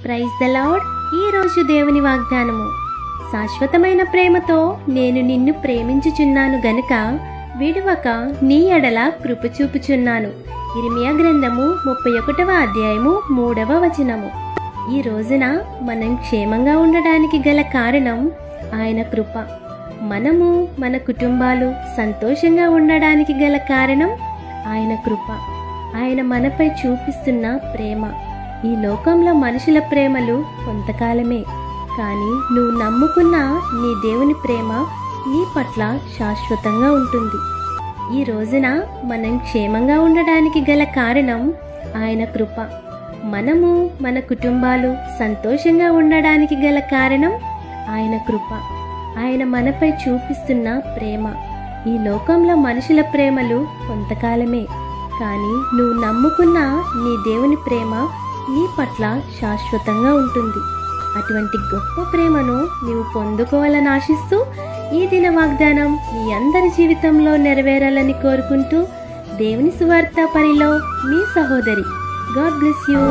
Praise the lord. ఈరోజు దేవుని వాగ్దానము, శాశ్వతమైన ప్రేమతో నేను నిన్ను ప్రేమించుచున్నాను గనుక విడువక నీ ఎడల కృప చూపుచున్నాను. ఇర్మియా గ్రంథము 31వ అధ్యాయము 3వ వచనము. ఈ రోజున మనం క్షేమంగా ఉండడానికి గల కారణం ఆయన కృప. మనము మన కుటుంబాలు సంతోషంగా ఉండడానికి గల కారణం ఆయన కృప. ఆయన మనపై చూపిస్తున్న ప్రేమ. ఈ లోకంలో మనుషుల ప్రేమలు కొంతకాలమే, కానీ నువ్వు నమ్ముకున్న నీ దేవుని ప్రేమ నీ పట్ల శాశ్వతంగా ఉంటుంది. ఈ రోజున మనం క్షేమంగా ఉండడానికి గల కారణం ఆయన కృప. మనము మన కుటుంబాలు సంతోషంగా ఉండడానికి గల కారణం ఆయన కృప. ఆయన మనపై చూపిస్తున్న ప్రేమ. ఈ లోకంలో మనుషుల ప్రేమలు కొంతకాలమే, కానీ నువ్వు నమ్ముకున్న నీ దేవుని ప్రేమ నీ పట్ల శాశ్వతంగా ఉంటుంది. అటువంటి గొప్ప ప్రేమను నీవు పొందుకోవాలని ఆశిస్తూ ఈ దిన వాగ్దానం మీ అందరి జీవితంలో నెరవేరాలని కోరుకుంటూ దేవుని సువార్త పనిలో మీ సహోదరి. God bless you.